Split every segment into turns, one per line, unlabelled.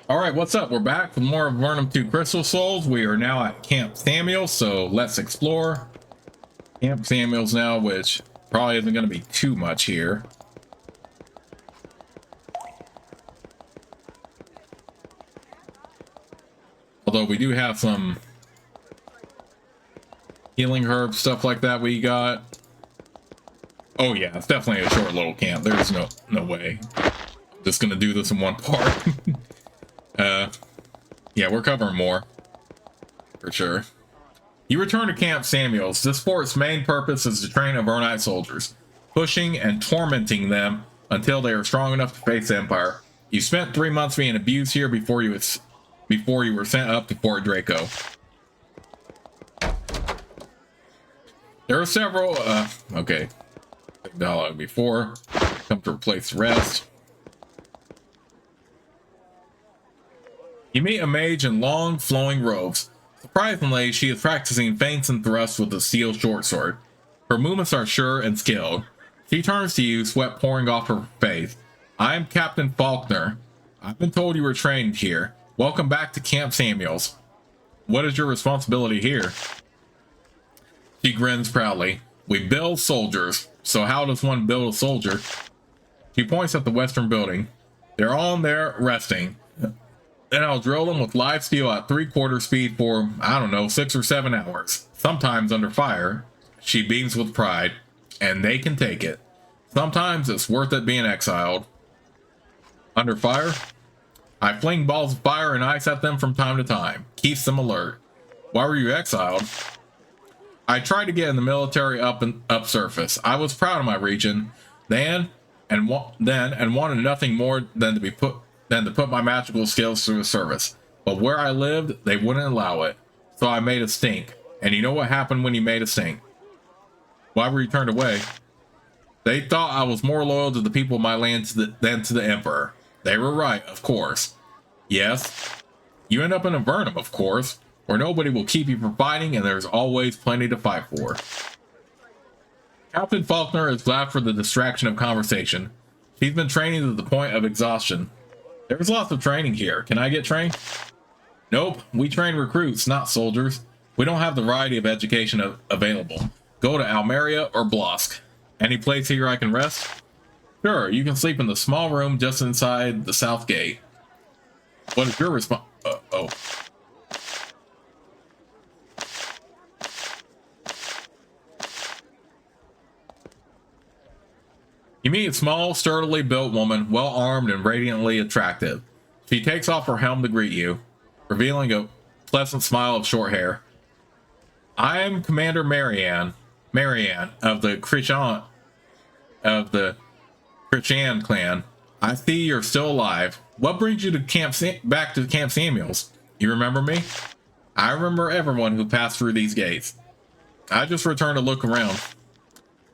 All right, what's up? We're back with more of Avernum 2 Crystal Souls. We are now at Camp Samuel, so let's explore Camp Samuel's now, which probably isn't going to be too much here. Although we do have some healing herbs, stuff like that we got. Oh yeah, it's definitely a short little camp. There's no way. I'm just going to do this in one part. Yeah, we're covering more. For sure. You return to Camp Samuels. This fort's main purpose is to train Avernite soldiers, pushing and tormenting them until they are strong enough to face the Empire. You spent 3 months being abused here before you were sent up to Fort Draco. There are several, okay. Dialogue before. Come to replace the rest. You meet a mage in long, flowing robes. Surprisingly, she is practicing feints and thrusts with a steel short sword. Her movements are sure and skilled. She turns to you, sweat pouring off her face. I am Captain Faulkner. I've been told you were trained here. Welcome back to Camp Samuels. What is your responsibility here? She grins proudly. We build soldiers. So how does one build a soldier? She points at the western building. They're all in there resting. Then I'll drill them with live steel at 3/4 speed for, I don't know, 6 or 7 hours. Sometimes under fire. She beams with pride. And they can take it. Sometimes it's worth it being exiled. Under fire? I fling balls of fire and ice at them from time to time. Keeps them alert. Why were you exiled? I tried to get in the military up surface. I was proud of my region. Then wanted nothing more than to put my magical skills through the service. But where I lived, they wouldn't allow it. So I made a stink. And you know what happened when you made a stink? Why were you turned away? They thought I was more loyal to the people of my land than to the Emperor. They were right, of course. Yes, you end up in Avernum, of course, where nobody will keep you from fighting and there's always plenty to fight for. Captain Faulkner is glad for the distraction of conversation. She's been training to the point of exhaustion. There's lots of training here. Can I get trained? Nope, we train recruits, not soldiers. We don't have the variety of education available. Go to Almeria or Blosk. Any place here I can rest? Sure, you can sleep in the small room just inside the south gate. What is your response? Oh. You meet a small, sturdily built woman, well armed and radiantly attractive. She takes off her helm to greet you, revealing a pleasant smile of short hair. I am Commander Marianne of the Christian clan. I see you're still alive. What brings you to back to Camp Samuels? You remember me? I remember everyone who passed through these gates. I just returned to look around.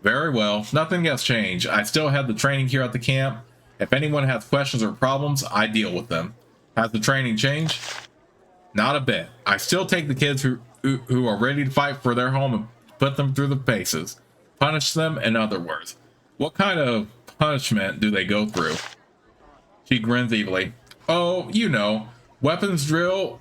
Very well, nothing has changed. I still have the training here at the camp. If anyone has questions or problems, I deal with them. Has the training changed? Not a bit. I still take the kids who are ready to fight for their home and put them through the paces. Punish them, in other words. What kind of punishment do they go through? She grins evilly. Oh, you know, weapons drills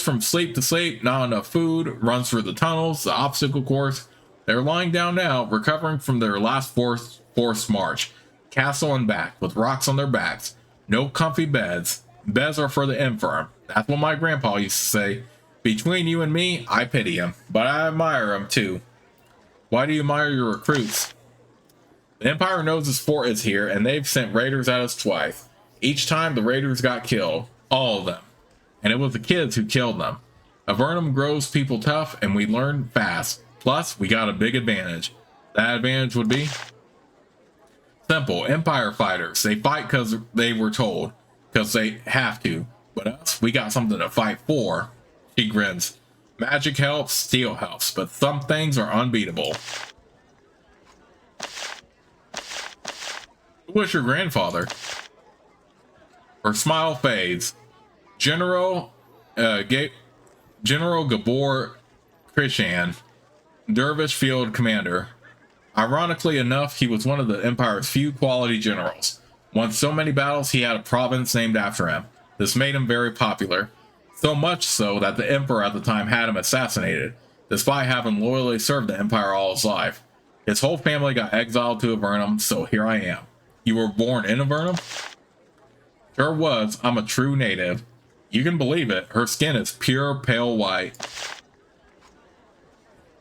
from sleep to sleep, not enough food, runs through the tunnels, the obstacle course. They're lying down now, recovering from their last forced march. Castle and back, with rocks on their backs. No comfy beds. Beds are for the infirm. That's what my grandpa used to say. Between you and me, I pity him, but I admire him too. Why do you admire your recruits? The Empire knows this fort is here, and they've sent raiders at us twice. Each time the raiders got killed. All of them. And it was the kids who killed them. Avernum grows people tough, and we learn fast. Plus, we got a big advantage. That advantage would be? Simple. Empire fighters. They fight because they were told. Because they have to. But us, we got something to fight for. She grins. Magic helps, steel helps, but some things are unbeatable. Who was your grandfather? Her smile fades. General Gabor Krishan, Dervish Field Commander. Ironically enough, he was one of the Empire's few quality generals. Won so many battles he had a province named after him. This made him very popular. So much so that the emperor at the time had him assassinated, despite having loyally served the empire all his life. His whole family got exiled to Avernum, so here I am. You were born in Avernum? Sure was. I'm a true native. You can believe it. Her skin is pure pale white.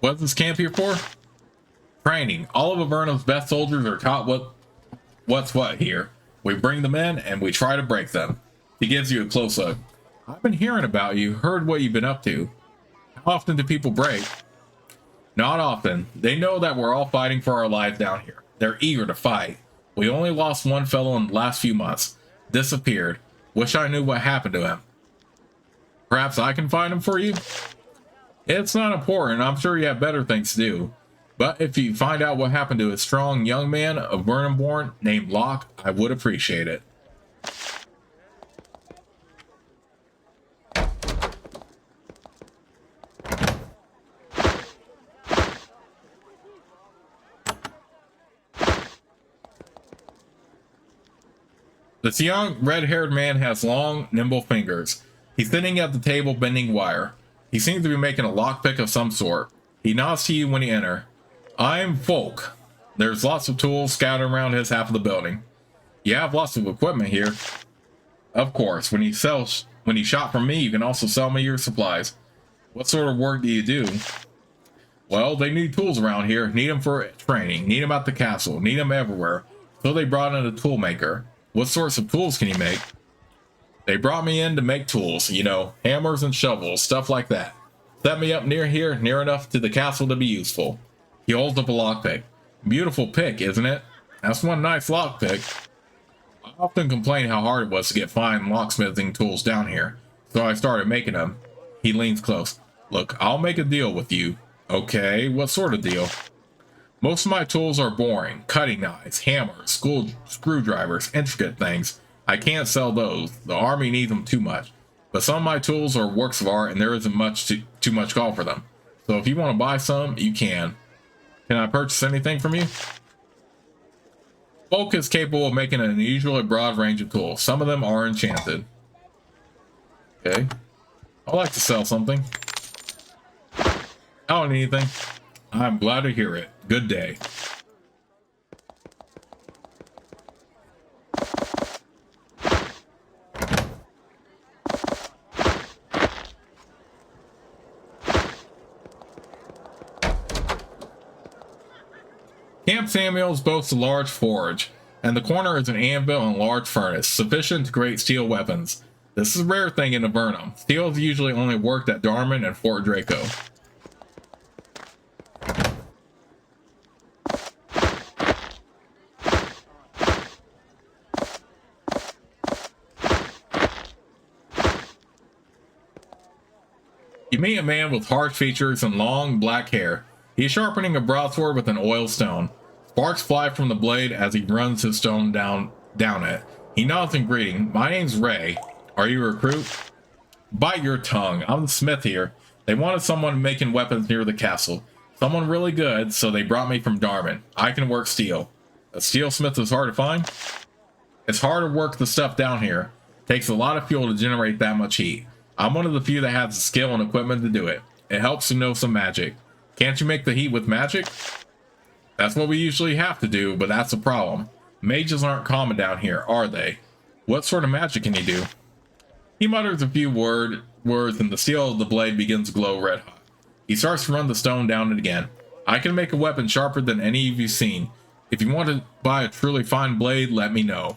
What's this camp here for? Training. All of Avernum's best soldiers are taught what's what here. We bring them in and we try to break them. He gives you a close look. I've been hearing about you, heard what you've been up to. How often do people break? Not often. They know that we're all fighting for our lives down here. They're eager to fight. We only lost one fellow in the last few months. Disappeared. Wish I knew what happened to him. Perhaps I can find him for you? It's not important. I'm sure you have better things to do. But if you find out what happened to a strong young man of Avernum born named Locke, I would appreciate it. This young, red-haired man has long, nimble fingers. He's sitting at the table bending wire. He seems to be making a lockpick of some sort. He nods to you when you enter. I'm Folk. There's lots of tools scattered around his half of the building. You have lots of equipment here. Of course, when you shop from me, you can also sell me your supplies. What sort of work do you do? Well, they need tools around here. Need them for training. Need them at the castle. Need them everywhere. So they brought in a tool maker. What sorts of tools can you make? They brought me in to make tools, you know, hammers and shovels, stuff like that. Set me up near here, near enough to the castle to be useful. He holds up a lockpick. Beautiful pick, isn't it? That's one nice lockpick. I often complain how hard it was to get fine locksmithing tools down here, so I started making them. He leans close. Look, I'll make a deal with you. Okay, what sort of deal? Most of my tools are boring. Cutting knives, hammers, screwdrivers, intricate things. I can't sell those. The army needs them too much. But some of my tools are works of art and there isn't too much call for them. So if you want to buy some, you can. Can I purchase anything from you? Folk is capable of making an unusually broad range of tools. Some of them are enchanted. Okay. I'd like to sell something. I don't need anything. I'm glad to hear it. Good day. Camp Samuels boasts a large forge, and the corner is an anvil and large furnace, sufficient to create steel weapons. This is a rare thing in Avernum. Steel is usually only worked at Darman and Fort Draco. You meet a man with harsh features and long black hair. He is sharpening a broadsword with an oil stone. Sparks fly from the blade as he runs his stone down it. He nods in greeting. My name's Ray. Are you a recruit? Bite your tongue. I'm the smith here. They wanted someone making weapons near the castle. Someone really good, so they brought me from Darman. I can work steel. A steelsmith is hard to find? It's hard to work the stuff down here. Takes a lot of fuel to generate that much heat. I'm one of the few that has the skill and equipment to do it. It helps to know some magic. Can't you make the heat with magic? That's what we usually have to do, but that's a problem. Mages aren't common down here, are they? What sort of magic can you do? He mutters a few words and the steel of the blade begins to glow red hot. He starts to run the stone down it again. I can make a weapon sharper than any of you've seen. If you want to buy a truly fine blade, let me know.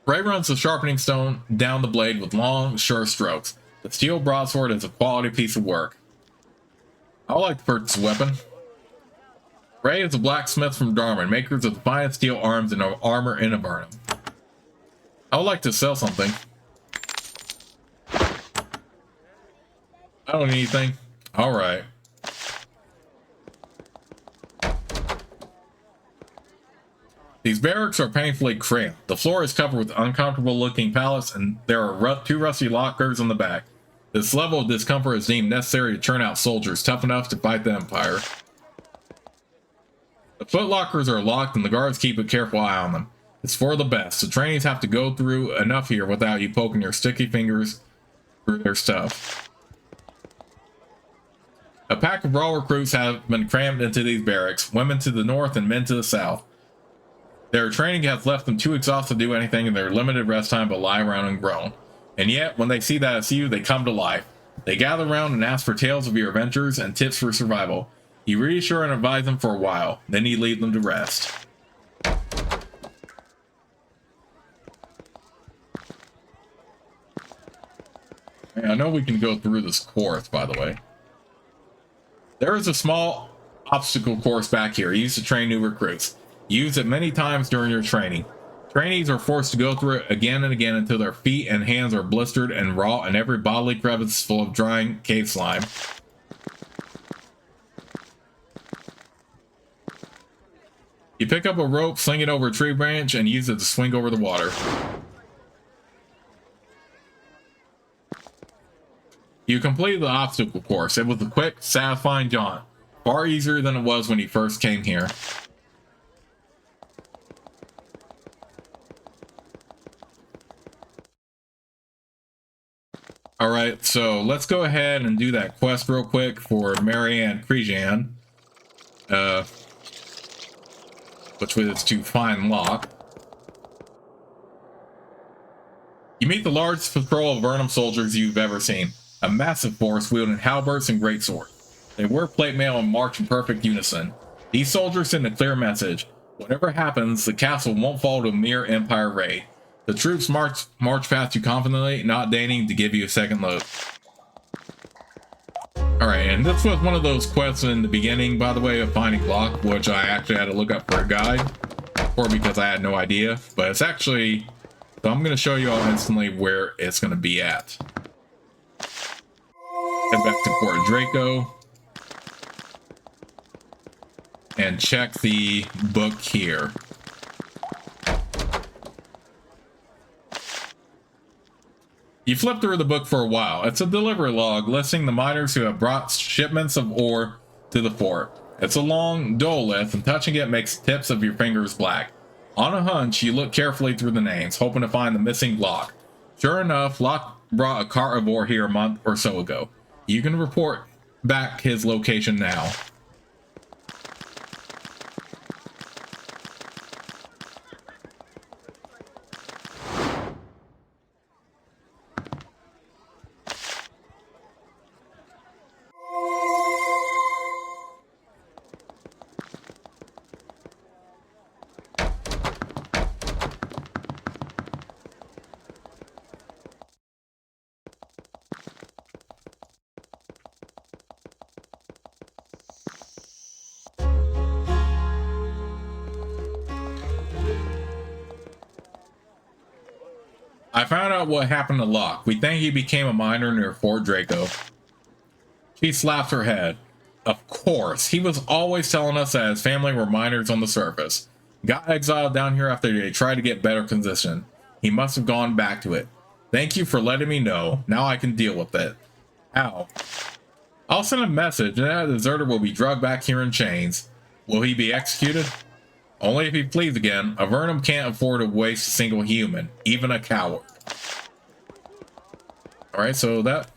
Ray runs the sharpening stone down the blade with long, sure strokes. The steel broadsword is a quality piece of work. I would like to purchase a weapon. Ray is a blacksmith from Darman, makers of the finest steel arms and armor in Avernum. I would like to sell something. I don't need anything. Alright. These barracks are painfully cramped. The floor is covered with uncomfortable looking pallets and there are two rusty lockers in the back. This level of discomfort is deemed necessary to turn out soldiers tough enough to fight the Empire. The footlockers are locked and the guards keep a careful eye on them. It's for the best. The trainees have to go through enough here without you poking your sticky fingers through their stuff. A pack of raw recruits have been crammed into these barracks, women to the north and men to the south. Their training has left them too exhausted to do anything in their limited rest time but lie around and groan. And yet, when they see that it's you, they come to life. They gather around and ask for tales of your adventures and tips for survival. You reassure and advise them for a while, then you leave them to rest. I know we can go through this course, by the way. There is a small obstacle course back here used to train new recruits. Use it many times during your training. Trainees are forced to go through it again and again until their feet and hands are blistered and raw and every bodily crevice is full of drying cave slime. You pick up a rope, sling it over a tree branch, and use it to swing over the water. You completed the obstacle course. It was a quick, satisfying jaunt. Far easier than it was when you first came here. Alright, so let's go ahead and do that quest real quick for Marianne Crejan. Which was to find Locke. You meet the largest patrol of Avernum soldiers you've ever seen. A massive force wielding halberds and greatswords. They wear plate mail and march in perfect unison. These soldiers send a clear message. Whatever happens, the castle won't fall to a mere Empire raid. The troops march past you confidently, not deigning to give you a second look. Alright, and this was one of those quests in the beginning, by the way, of finding Locke, which I actually had to look up for a guide, or because I had no idea. But it's actually, so I'm going to show you all instantly where it's going to be at. Head back to Port Draco. And check the book here. You flip through the book for a while. It's a delivery log listing the miners who have brought shipments of ore to the fort. It's a long, dull list, and touching it makes the tips of your fingers black. On a hunch, you look carefully through the names, hoping to find the missing Locke. Sure enough, Locke brought a cart of ore here a month or so ago. You can report back his location now. I found out what happened to Locke. We think he became a miner near Fort Draco. She slaps her head. Of course, he was always telling us that his family were miners on the surface. Got exiled down here after they tried to get better condition. He must have gone back to it. Thank you for letting me know. Now I can deal with it. Ow. I'll send a message and that deserter will be dragged back here in chains. Will he be executed? Only if he flees again. Avernum can't afford to waste a single human, even a coward. Alright, so that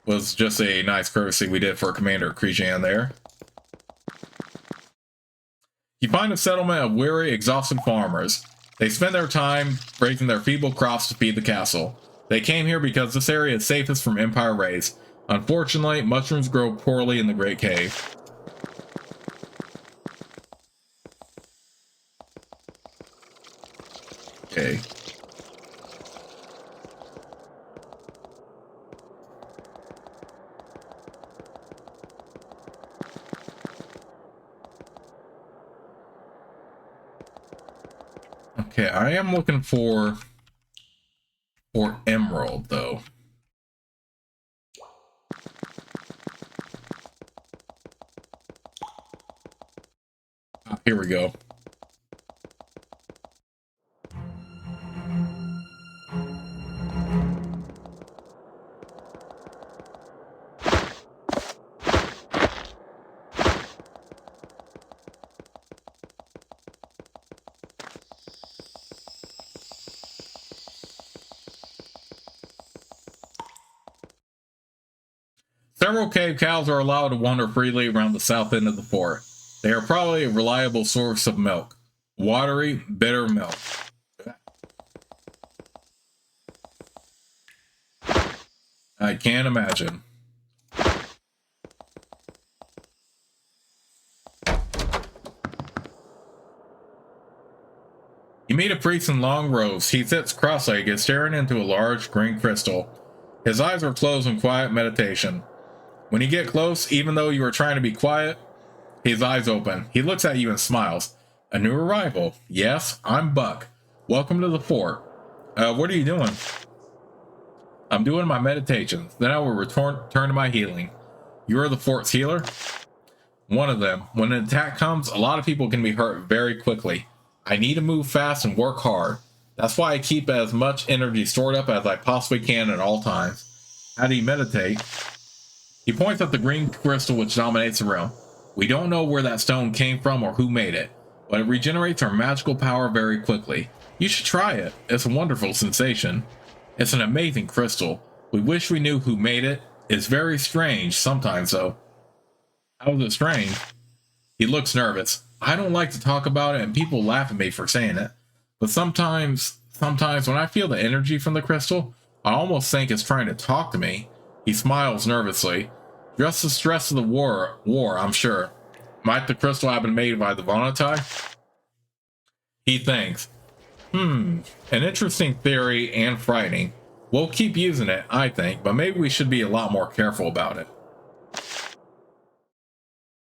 was just a nice courtesy we did for Commander Crejan there. You find a settlement of weary, exhausted farmers. They spend their time raising their feeble crops to feed the castle. They came here because this area is safest from Empire raids. Unfortunately, mushrooms grow poorly in the Great Cave. Okay. Okay, I am looking for emerald though. Here we go. Several cave cows are allowed to wander freely around the south end of the fort. They are probably a reliable source of milk. Watery, bitter milk. I can't imagine. You meet a priest in long robes. He sits cross-legged, staring into a large green crystal. His eyes are closed in quiet meditation. When you get close, even though you are trying to be quiet, his eyes open. He looks at you and smiles. A new arrival. Yes, I'm Buck. Welcome to the fort. What are you doing? I'm doing my meditations. Then I will return to my healing. You are the fort's healer? One of them. When an attack comes, a lot of people can be hurt very quickly. I need to move fast and work hard. That's why I keep as much energy stored up as I possibly can at all times. How do you meditate? He points at the green crystal which dominates the room. We don't know where that stone came from or who made it, but it regenerates our magical power very quickly. You should try it. It's a wonderful sensation. It's an amazing crystal. We wish we knew who made it. It's very strange sometimes, though. How is it strange? He looks nervous. I don't like to talk about it, and people laugh at me for saying it. But sometimes when I feel the energy from the crystal, I almost think it's trying to talk to me. He smiles nervously. Just the stress of the war, I'm sure. Might the crystal have been made by the Vonatai? He thinks. An interesting theory and frightening. We'll keep using it, I think, but maybe we should be a lot more careful about it.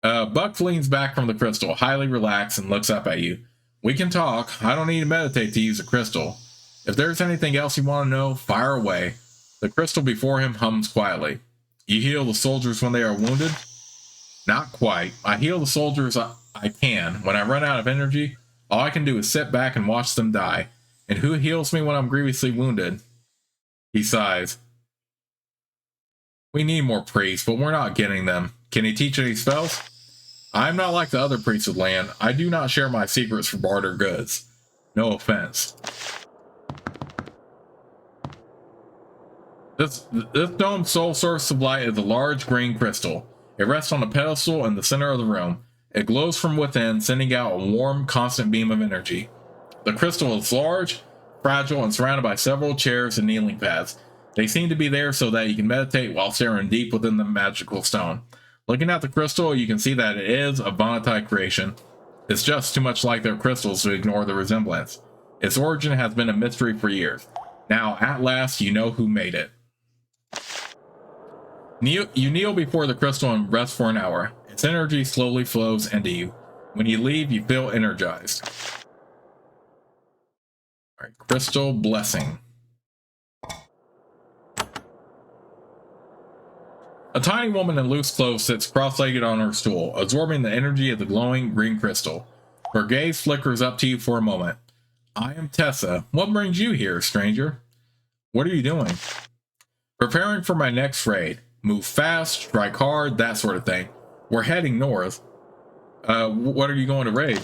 Buck leans back from the crystal, highly relaxed, and looks up at you. We can talk. I don't need to meditate to use a crystal. If there's anything else you want to know, fire away. The crystal before him hums quietly. You heal the soldiers when they are wounded? Not quite. I heal the soldiers I can. When I run out of energy, all I can do is sit back and watch them die. And who heals me when I'm grievously wounded? He sighs. We need more priests, but we're not getting them. Can he teach any spells? I'm not like the other priests of land. I do not share my secrets for barter goods. No offense. This domed soul source of light is a large green crystal. It rests on a pedestal in the center of the room. It glows from within, sending out a warm, constant beam of energy. The crystal is large, fragile, and surrounded by several chairs and kneeling pads. They seem to be there so that you can meditate while staring deep within the magical stone. Looking at the crystal, you can see that it is a Vonatai creation. It's just too much like their crystals to ignore the resemblance. Its origin has been a mystery for years. Now, at last, you know who made it. You kneel before the crystal and rest for an hour. Its energy slowly flows into you. When you leave, you feel energized. Alright, crystal blessing. A tiny woman in loose clothes sits cross-legged on her stool, absorbing the energy of the glowing green crystal. Her gaze flickers up to you for a moment. I am Tessa. What brings you here, stranger? What are you doing? Preparing for my next raid. Move fast, strike hard, that sort of thing. We're heading north. What are you going to raid?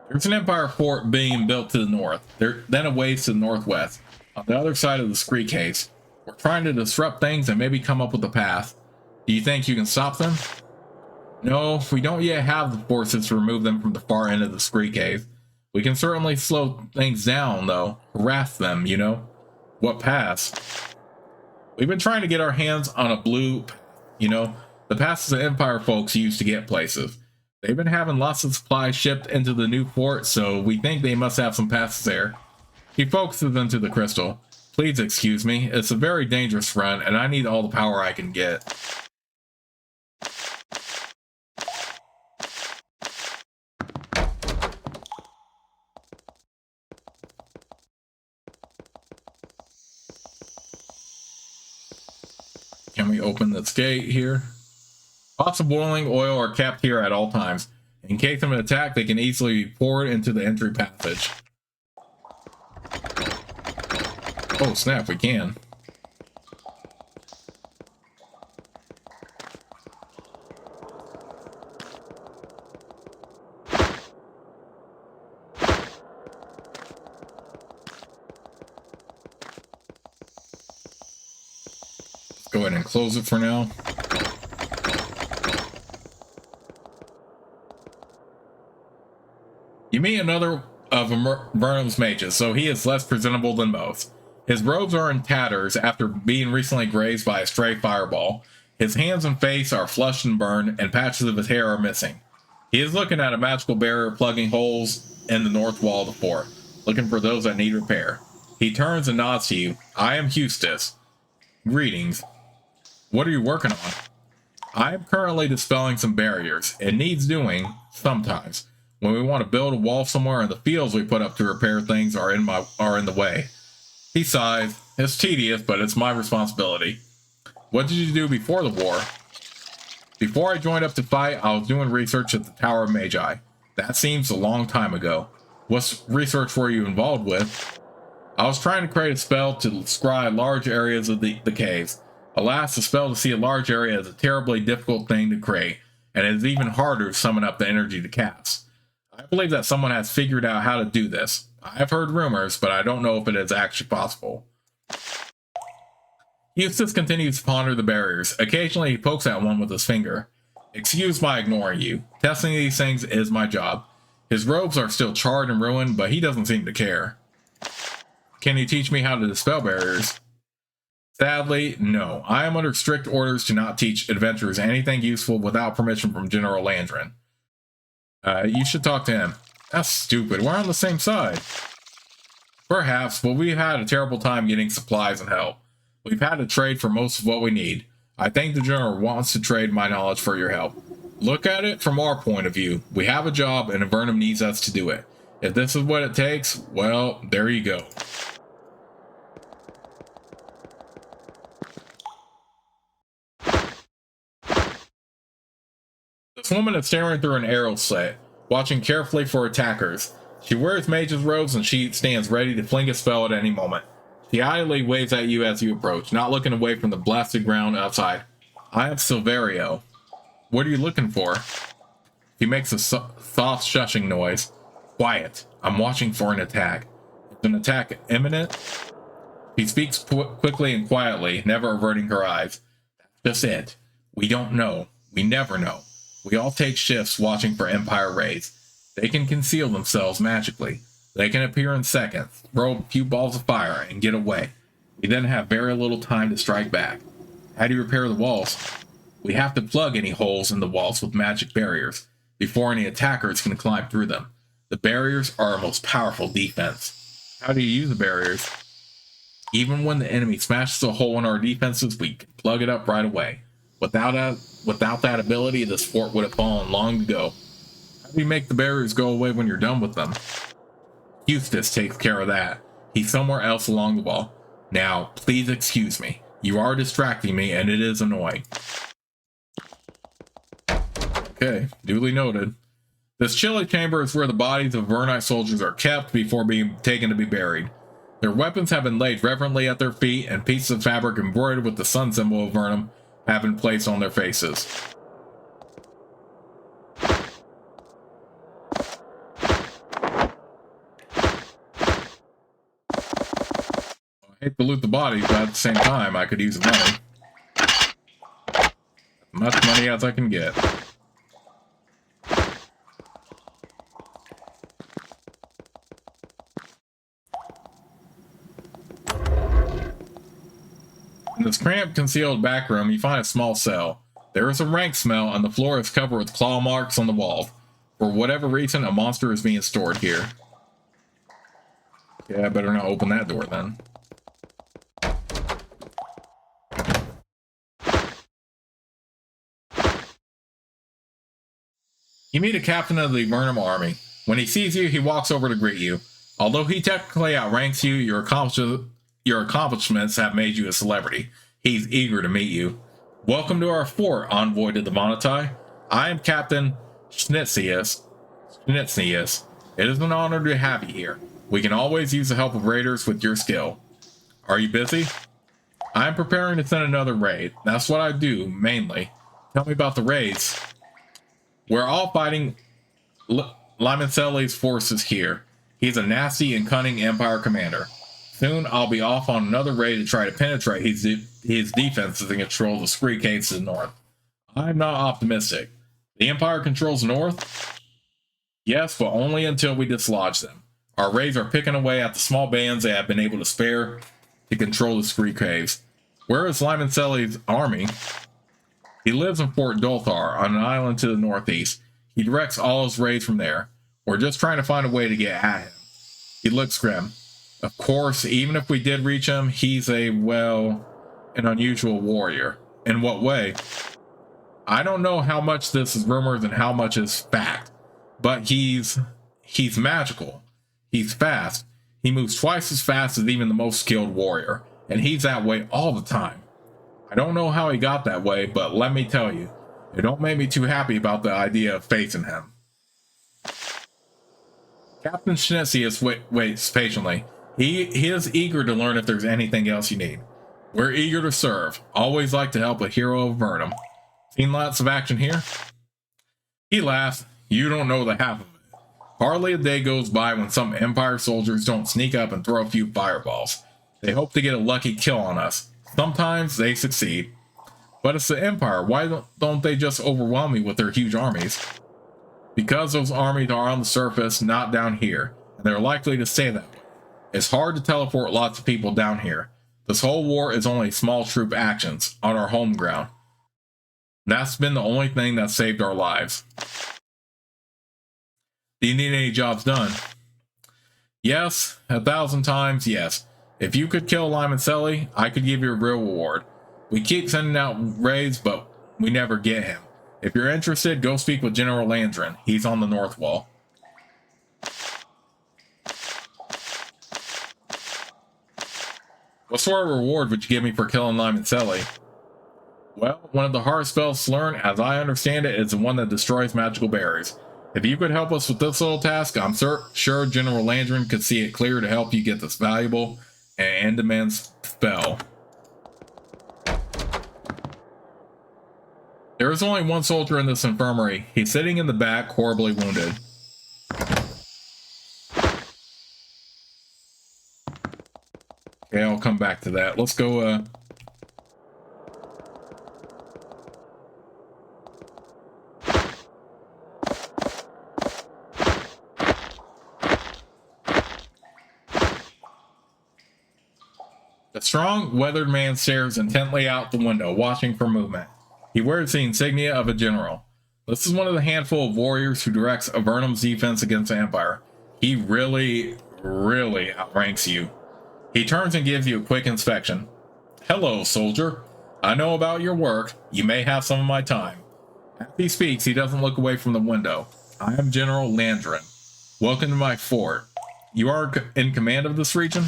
There's an Empire fort being built to the north. Then a ways to the northwest, on the other side of the Scree Case. We're trying to disrupt things and maybe come up with a path. Do you think you can stop them? No, we don't yet have the forces to remove them from the far end of the Scree Cave. We can certainly slow things down, though. Harass them, you know? What pass? We've been trying to get our hands on a blue, you know, the passes the Empire folks use to get places. They've been having lots of supplies shipped into the new fort, so we think they must have some passes there. He focuses into the crystal. Please excuse me, it's a very dangerous run, and I need all the power I can get. Can we open this gate here? Pots of boiling oil are kept here at all times. In case of an attack, they can easily be poured into the entry passage. Oh snap, we can. Go ahead and close it for now. You meet another of Avernum's mages, so he is less presentable than most. His robes are in tatters after being recently grazed by a stray fireball. His hands and face are flushed and burned, and patches of his hair are missing. He is looking at a magical barrier plugging holes in the north wall of the fort, looking for those that need repair. He turns and nods to you. I am Eustace. Greetings. What are you working on? I am currently dispelling some barriers. It needs doing, sometimes. When we want to build a wall somewhere, and the fields we put up to repair things are in the way. He sighs. It's tedious, but it's my responsibility. What did you do before the war? Before I joined up to fight, I was doing research at the Tower of Magi. That seems a long time ago. What research were you involved with? I was trying to create a spell to scry large areas of the caves. Alas, the spell to see a large area is a terribly difficult thing to create, and it is even harder to summon up the energy to cast. I believe that someone has figured out how to do this. I have heard rumors, but I don't know if it is actually possible. Eustace continues to ponder the barriers. Occasionally he pokes at one with his finger. Excuse my ignoring you. Testing these things is my job. His robes are still charred and ruined, but he doesn't seem to care. Can you teach me how to dispel barriers? Sadly, no. I am under strict orders to not teach adventurers anything useful without permission from General Landrin. You should talk to him. That's stupid. We're on the same side. Perhaps, but we've had a terrible time getting supplies and help. We've had to trade for most of what we need. I think the General wants to trade my knowledge for your help. Look at it from our point of view. We have a job and Avernum needs us to do it. If this is what it takes, well, there you go. This woman is staring through an arrow slit, watching carefully for attackers. She wears mage's robes and she stands ready to fling a spell at any moment. She idly waves at you as you approach, not looking away from the blasted ground outside. I am Silverio. What are you looking for? He makes a soft shushing noise. Quiet. I'm watching for an attack. Is an attack imminent? She speaks quickly and quietly, never averting her eyes. That's just it. We don't know. We never know. We all take shifts watching for Empire raids. They can conceal themselves magically. They can appear in seconds, throw a few balls of fire, and get away. We then have very little time to strike back. How do you repair the walls? We have to plug any holes in the walls with magic barriers, before any attackers can climb through them. The barriers are our most powerful defense. How do you use the barriers? Even when the enemy smashes a hole in our defenses, we can plug it up right away. Without that ability, this fort would have fallen long ago. How do you make the barriers go away when you're done with them? Eustace takes care of that. He's somewhere else along the wall. Now, please excuse me. You are distracting me, and it is annoying. Okay, duly noted. This chilly chamber is where the bodies of Vernite soldiers are kept before being taken to be buried. Their weapons have been laid reverently at their feet, and pieces of fabric embroidered with the sun symbol of Avernum have been placed on their faces. I hate to loot the bodies, but at the same time, I could use the money. As much money as I can get. In this cramped, concealed back room, you find a small cell. There is a rank smell, and the floor is covered with claw marks on the walls. For whatever reason, a monster is being stored here. Yeah, I better not open that door then. You meet a captain of the Avernum army. When he sees you, he walks over to greet you. Although he technically outranks you, your accomplishments have made you a celebrity. He's eager to meet you. Welcome to our fort, envoy to the Monotai. I am Captain Schnitzius. It is an honor to have you here. We can always use the help of raiders with your skill. Are you busy? I am preparing to send another raid. That's what I do, mainly. Tell me about the raids. We're all fighting Limoncelli's forces here. He's a nasty and cunning Empire commander. Soon I'll be off on another raid to try to penetrate his defenses and control the Scree Caves to the north. I'm not optimistic. The Empire controls the north? Yes, but only until we dislodge them. Our raids are picking away at the small bands they have been able to spare to control the Scree Caves. Where is Lyman Selly's army? He lives in Fort Dolthar on an island to the northeast. He directs all his raids from there. We're just trying to find a way to get at him. He looks grim. Of course, even if we did reach him, he's an unusual warrior. In what way? I don't know how much this is rumors and how much is fact, but he's magical. He's fast. He moves twice as fast as even the most skilled warrior, and he's that way all the time. I don't know how he got that way, but let me tell you, it don't make me too happy about the idea of facing him. Captain Schnitzius waits patiently. He is eager to learn if there's anything else you need. We're eager to serve. Always like to help a hero of Avernum. Seen lots of action here? He laughs. You don't know the half of it. Hardly a day goes by when some Empire soldiers don't sneak up and throw a few fireballs. They hope to get a lucky kill on us. Sometimes they succeed. But it's the Empire. Why don't they just overwhelm me with their huge armies? Because those armies are on the surface, not down here, and they're likely to stay that way. It's hard to teleport lots of people down here. This whole war is only small troop actions on our home ground. That's been the only thing that saved our lives. Do you need any jobs done? Yes, 1,000 times yes. If you could kill Lyman Selly, I could give you a real reward. We keep sending out raids, but we never get him. If you're interested, go speak with General Landrin. He's on the North Wall. What sort of reward would you give me for killing Lyman Selly? Well, one of the hardest spells to learn, as I understand it, is the one that destroys magical barriers. If you could help us with this little task, I'm sure General Landrin could see it clear to help you get this valuable and in-demand spell. There is only one soldier in this infirmary. He's sitting in the back, horribly wounded. Okay, I'll come back to that. Let's go, The strong, weathered man stares intently out the window, watching for movement. He wears the insignia of a general. This is one of the handful of warriors who directs Avernum's defense against the Empire. He really outranks you. He turns and gives you a quick inspection. Hello, soldier. I know about your work. You may have some of my time. As he speaks, he doesn't look away from the window. I am General Landrin. Welcome to my fort. You are in command of this region?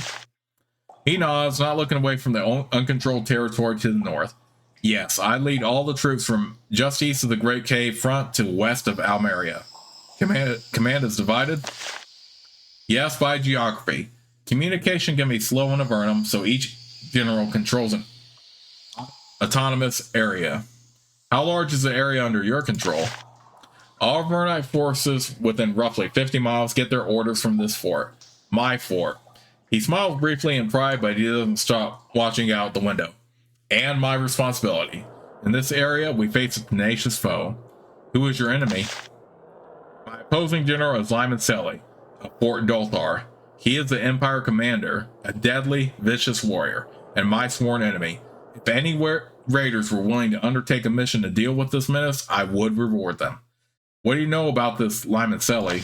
He nods, not looking away from the uncontrolled territory to the north. Yes, I lead all the troops from just east of the Great Cave front to west of Almeria. Command is divided? Yes, by geography. Communication can be slow in Avernum, so each general controls an autonomous area. How large is the area under your control? All Avernite forces within roughly 50 miles get their orders from this fort. My fort. He smiles briefly in pride, but he doesn't stop watching out the window. And my responsibility. In this area, we face a tenacious foe. Who is your enemy? My opposing general is Lyman Selly, of Fort Dolthar. He is the Empire commander, a deadly, vicious warrior, and my sworn enemy. If any raiders were willing to undertake a mission to deal with this menace, I would reward them. What do you know about this Lyman Selly?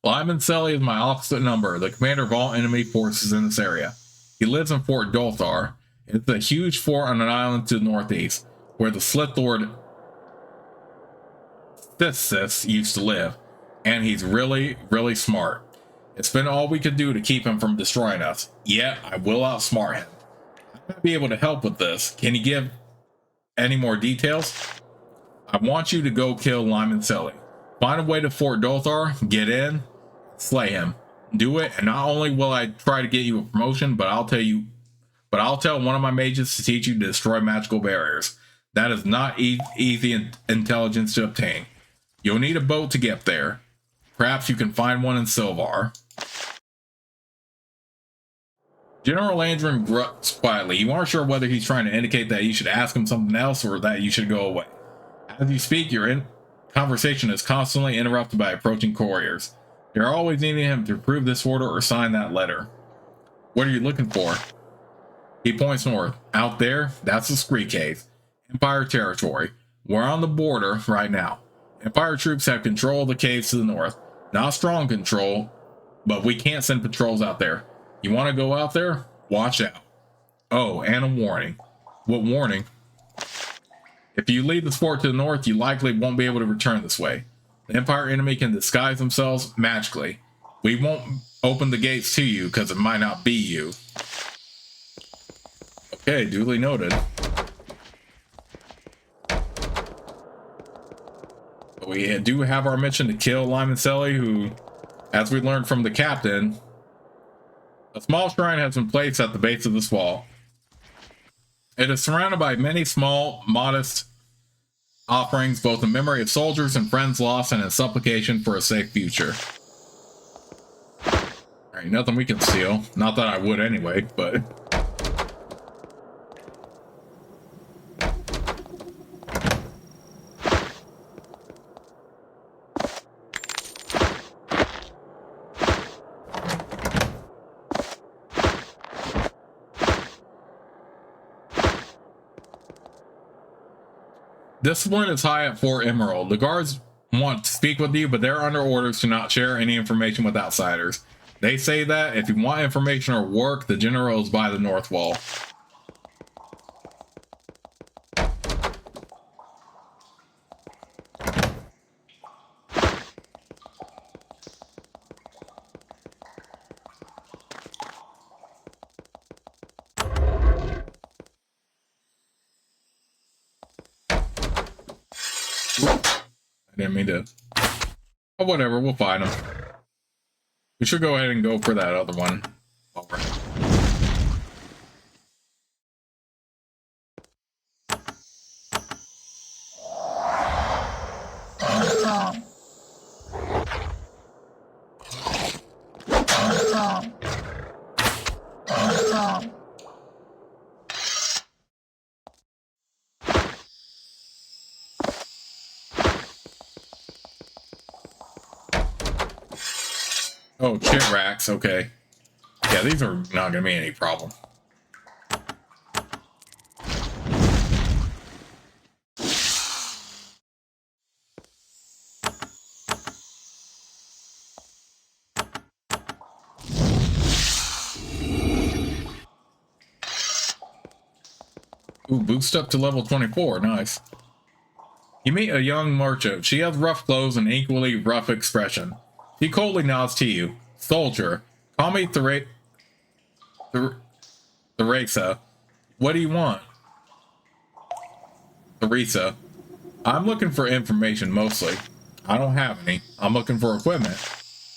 Lyman Selly is my opposite number, the commander of all enemy forces in this area. He lives in Fort Dolthar. It's a huge fort on an island to the northeast, where the Sith Lord Sithsis used to live, and he's really smart. It's been all we could do to keep him from destroying us, yet I will outsmart him. I might be able to help with this. Can you give any more details? I want you to go kill Lyman Selly. Find a way to Fort Dolthar, get in, slay him. Do it, and not only will I try to get you a promotion, but I'll tell one of my mages to teach you to destroy magical barriers. That is not easy intelligence to obtain. You'll need a boat to get there. Perhaps you can find one in Silvar. General Landrin grunts quietly. You aren't sure whether he's trying to indicate that you should ask him something else or that you should go away. As you speak, your Conversation is constantly interrupted by approaching couriers. They are always needing him to approve this order or sign that letter. What are you looking for? He points north. Out there, that's the Scree Cave. Empire territory. We're on the border right now. Empire troops have control of the caves to the north. Not strong control, but we can't send patrols out there. You want to go out there? Watch out. Oh, and a warning. What warning? If you leave the fort to the north, you likely won't be able to return this way. The Empire enemy can disguise themselves magically. We won't open the gates to you because it might not be you. Okay, duly noted. We do have our mission to kill Lyman Selly, who, as we learned from the captain, a small shrine has been placed at the base of this wall. It is surrounded by many small, modest offerings, both in memory of soldiers and friends lost and in supplication for a safe future. Alright, nothing we can steal. Not that I would anyway, but... Discipline is high at Fort Emerald. The guards want to speak with you, but they're under orders to not share any information with outsiders. They say that if you want information or work, the general is by the north wall. I didn't mean to. Oh, whatever, we'll find them. We should go ahead and go for that other one. Over. Oh, chit racks, okay. Yeah, these are not gonna be any problem. Ooh, boost up to level 24, nice. You meet a young merchant. She has rough clothes and equally rough expression. He coldly nods to you. Soldier, call me Theresa. What do you want? Theresa, I'm looking for information mostly. I don't have any. I'm looking for equipment.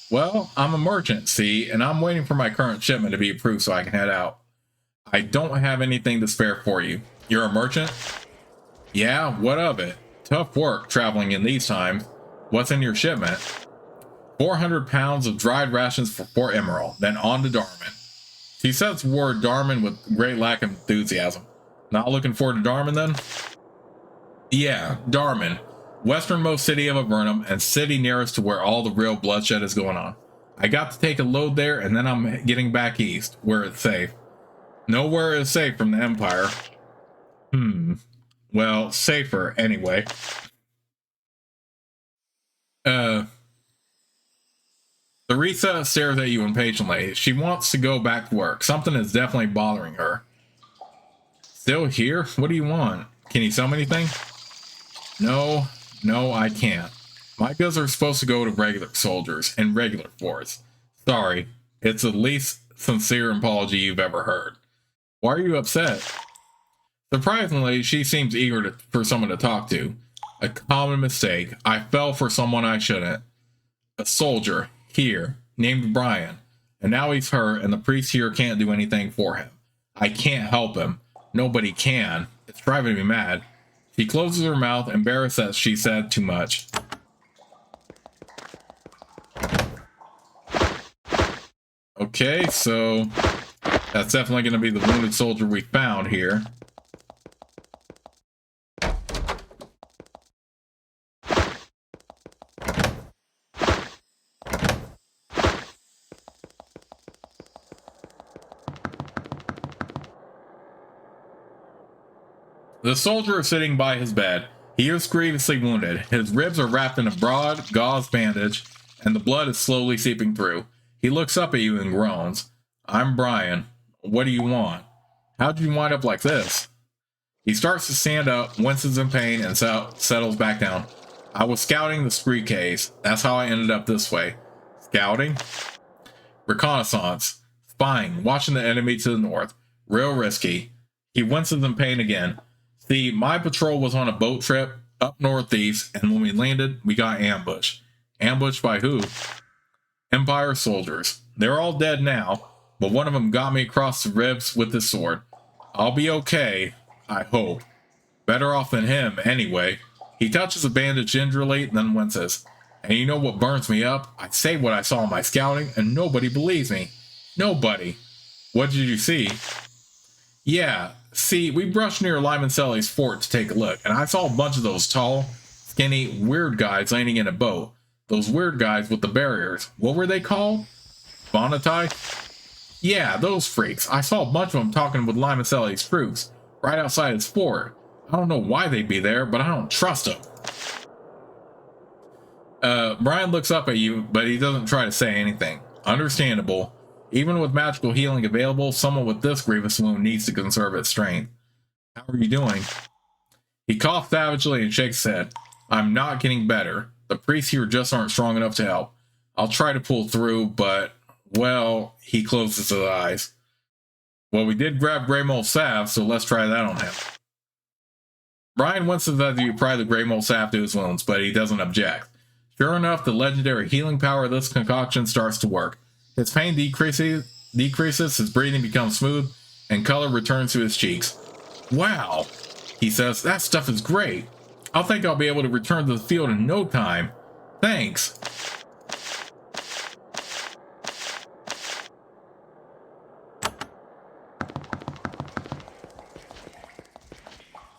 Well, I'm a merchant, see, and I'm waiting for my current shipment to be approved so I can head out. I don't have anything to spare for you. You're a merchant? Yeah, what of it? Tough work traveling in these times. What's in your shipment? 400 pounds of dried rations for Fort Emerald, then on to Darman. She says the word Darman with great lack of enthusiasm. Not looking forward to Darman then? Yeah, Darman. Westernmost city of Avernum and city nearest to where all the real bloodshed is going on. I got to take a load there and then I'm getting back east, where it's safe. Nowhere is safe from the Empire. Well, safer anyway. Theresa stares at you impatiently. She wants to go back to work. Something is definitely bothering her. Still here? What do you want? Can you sell me anything? No, I can't. My goods are supposed to go to regular soldiers and regular force. Sorry, it's the least sincere apology you've ever heard. Why are you upset? Surprisingly, she seems eager for someone to talk to. A common mistake. I fell for someone I shouldn't. A soldier, here, named Brian. And now he's hurt, and the priest here can't do anything for him. I can't help him. Nobody can. It's driving me mad. She closes her mouth, embarrassed that she said too much. Okay, so that's definitely going to be the wounded soldier we found here. The soldier is sitting by his bed. He is grievously wounded. His ribs are wrapped in a broad gauze bandage, and the blood is slowly seeping through. He looks up at you and groans. I'm Brian. What do you want? How'd you wind up like this? He starts to stand up, winces in pain, and settles back down. I was scouting the spree case. That's how I ended up this way. Scouting? Reconnaissance. Spying, watching the enemy to the north. Real risky. He winces in pain again. See, my patrol was on a boat trip up northeast, and when we landed, we got ambushed. Ambushed by who? Empire soldiers. They're all dead now, but one of them got me across the ribs with his sword. I'll be okay, I hope. Better off than him, anyway. He touches the bandage gingerly, then winces. And you know what burns me up? I say what I saw in my scouting, and nobody believes me. Nobody. What did you see? Yeah, see, we brushed near Limoncelli's fort to take a look, and I saw a bunch of those tall, skinny, weird guys landing in a boat. Those weird guys with the barriers. What were they called? Bonatai? Yeah, those freaks. I saw a bunch of them talking with Limoncelli's troops, right outside his fort. I don't know why they'd be there, but I don't trust them. Brian looks up at you, but he doesn't try to say anything. Understandable. Even with magical healing available, someone with this grievous wound needs to conserve its strength. How are you doing? He coughs savagely and shakes his head. I'm not getting better. The priests here just aren't strong enough to help. I'll try to pull through, but, well, he closes his eyes. Well, we did grab Grey Mold salve, so let's try that on him. Brian winces as you apply the Grey Mold salve to his wounds, but he doesn't object. Sure enough, the legendary healing power of this concoction starts to work. His pain decreases, his breathing becomes smooth, and color returns to his cheeks. Wow, he says, that stuff is great. I think I'll be able to return to the field in no time. Thanks.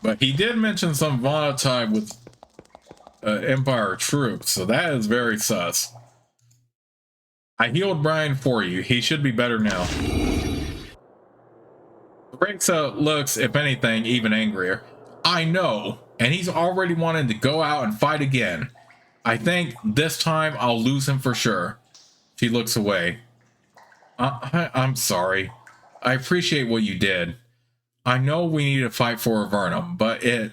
But he did mention some Vonatai with Empire troops, so that is very sus. I healed Brian for you. He should be better now. Breaksa looks, if anything, even angrier. I know, and he's already wanted to go out and fight again. I think this time I'll lose him for sure. She looks away. I'm sorry. I appreciate what you did. I know we need to fight for Avernum, but it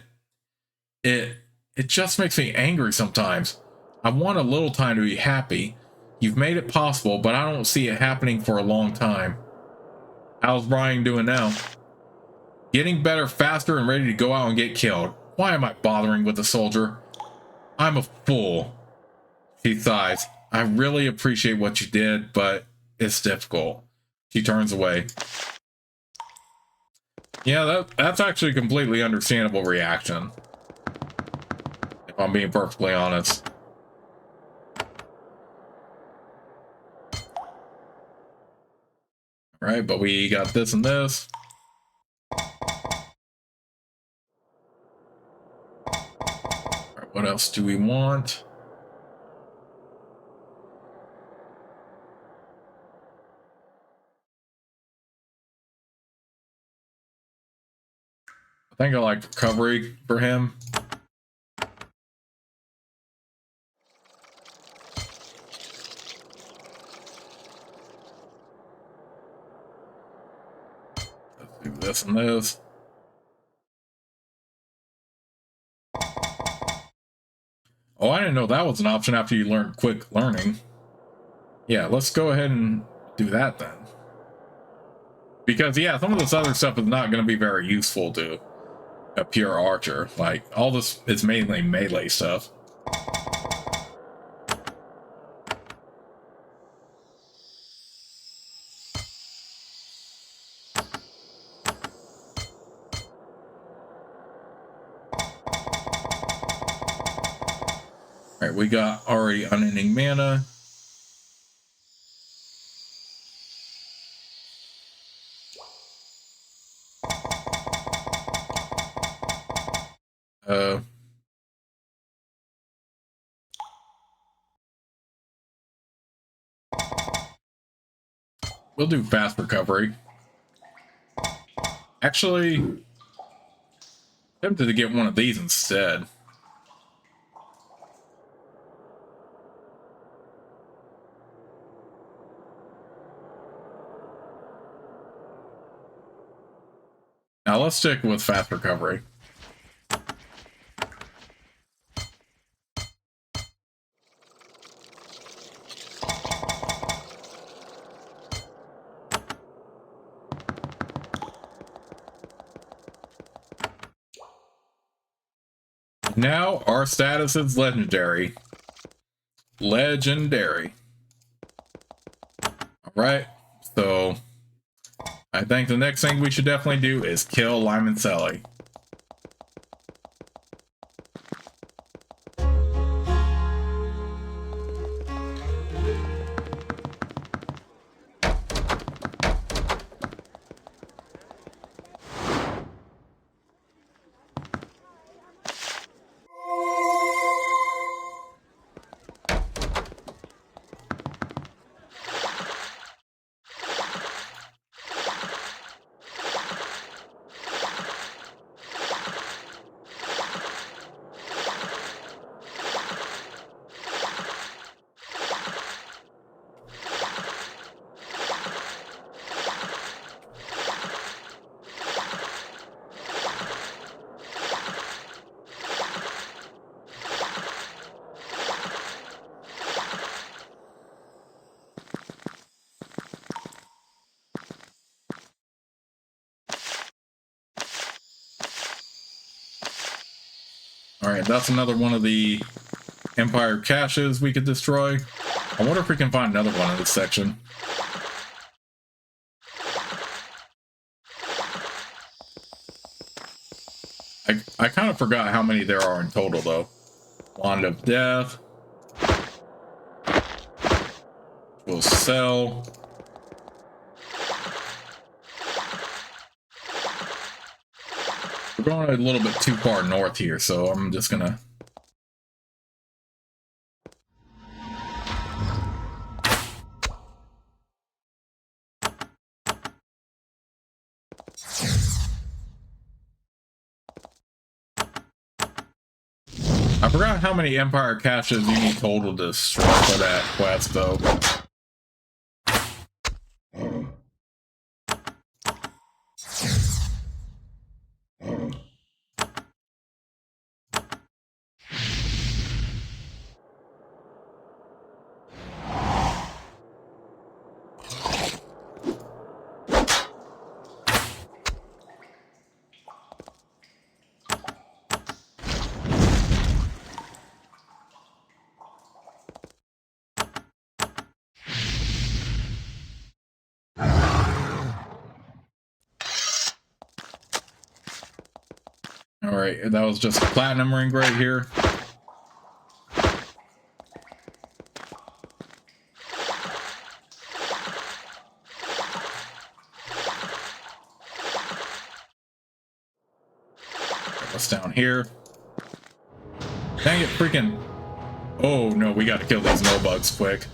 just makes me angry sometimes. I want a little time to be happy. You've made it possible, but I don't see it happening for a long time. How's Brian doing now? Getting better faster and ready to go out and get killed. Why am I bothering with the soldier? I'm a fool. She sighs. I really appreciate what you did, but it's difficult. She turns away. Yeah, that's actually a completely understandable reaction. If I'm being perfectly honest. Right, but we got this and this. Right, what else do we want? I think I like recovery for him. Let's do this and this. Oh, I didn't know that was an option after you learned quick learning. Yeah, let's go ahead and do that then. Because, yeah, some of this other stuff is not going to be very useful to a pure archer. Like, all this is mainly melee stuff. Alright, we got already unending mana. We'll do fast recovery. Actually, Tempted to get one of these instead. Now let's stick with fast recovery. Now our status is legendary. Legendary. Alright, so I think the next thing we should definitely do is kill Lyman Selly. Alright, that's another one of the Empire caches we could destroy. I wonder if we can find another one in this section. I kind of forgot how many there are in total, though. Wand of Death. We'll sell. We're going a little bit too far north here, so I'm just gonna... I forgot how many Empire caches you need total to destroy for that quest, though. Alright, that was just a platinum ring right here. What's down here? Dang it, freaking... Oh no, we gotta kill these no bugs quick.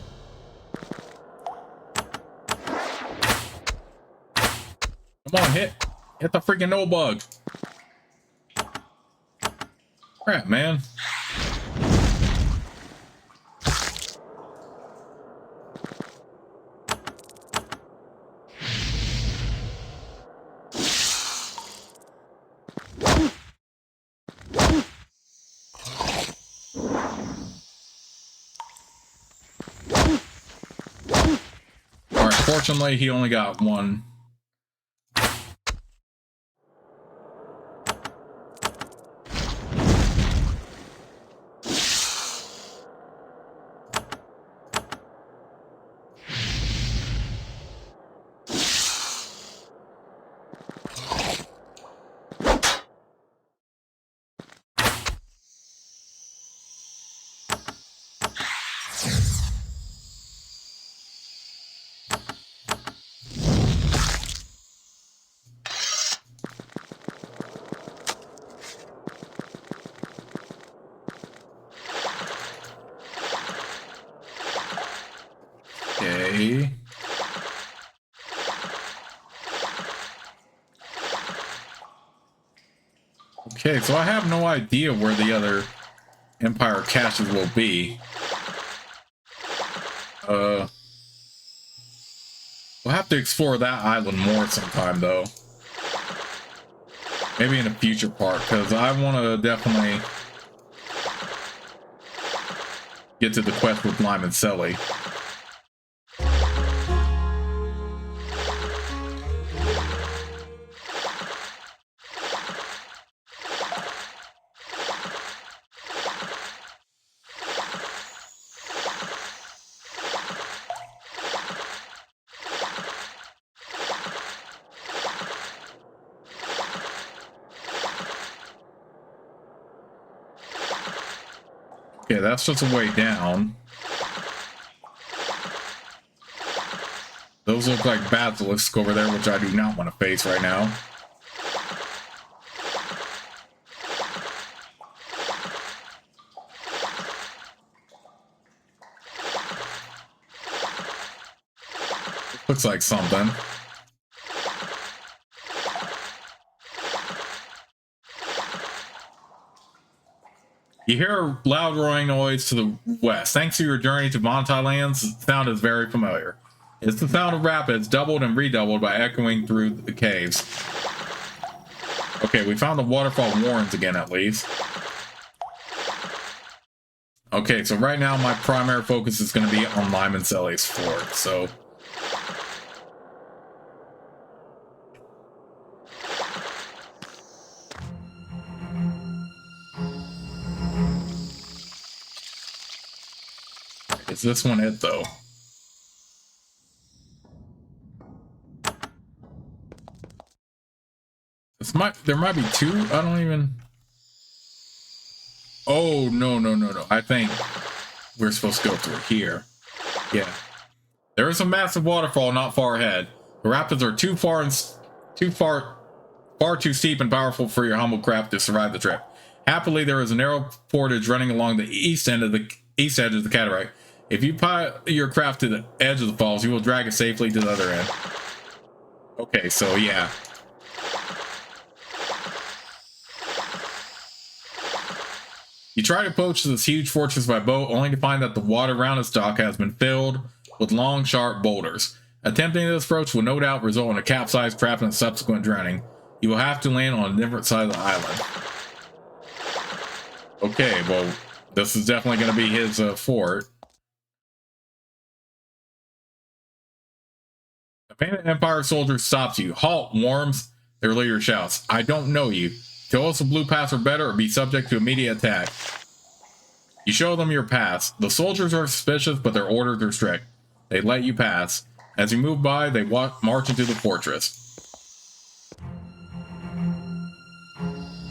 Come on, hit the freaking no bug. Crap, man. Alright, fortunately he only got one. Okay. Okay, so I have no idea where the other Empire caches will be. We'll have to explore that island more sometime, though. Maybe in a future part, because I want to definitely get to the quest with Lime and Selly. Okay, that's just a way down. Those look like basilisks over there, which I do not want to face right now. Looks like something. You hear a loud roaring noise to the west. Thanks to your journey to Vontai Lands, the sound is very familiar. It's the sound of rapids, doubled and redoubled by echoing through the caves. Okay, we found the waterfall warrens again, at least. Okay, so right now my primary focus is going to be on Lime and Selly's fort, so... Is this one it, though? There might be two? I don't even... Oh, no. I think we're supposed to go through here. Yeah. There is a massive waterfall not far ahead. The rapids are far too steep and powerful for your humble craft to survive the trip. Happily, there is a narrow portage running along the east edge of the cataract. If you pilot your craft to the edge of the falls, you will drag it safely to the other end. Okay, so yeah. You try to approach this huge fortress by boat, only to find that the water around its dock has been filled with long, sharp boulders. Attempting this approach will no doubt result in a capsized craft and subsequent drowning. You will have to land on a different side of the island. Okay, well, this is definitely going to be his fort. A Bandit Empire soldier stops you. Halt, worms! Their leader shouts. I don't know you. Tell us a blue pass or better, or be subject to immediate attack. You show them your pass. The soldiers are suspicious, but their orders are strict. They let you pass. As you move by, they march into the fortress.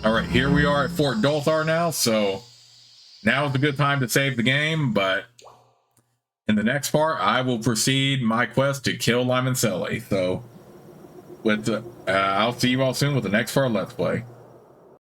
Alright, here we are at Fort Dolthar now, so now is a good time to save the game, but in the next part, I will proceed my quest to kill Lime and Selly. So, I'll see you all soon with the next part of Let's Play.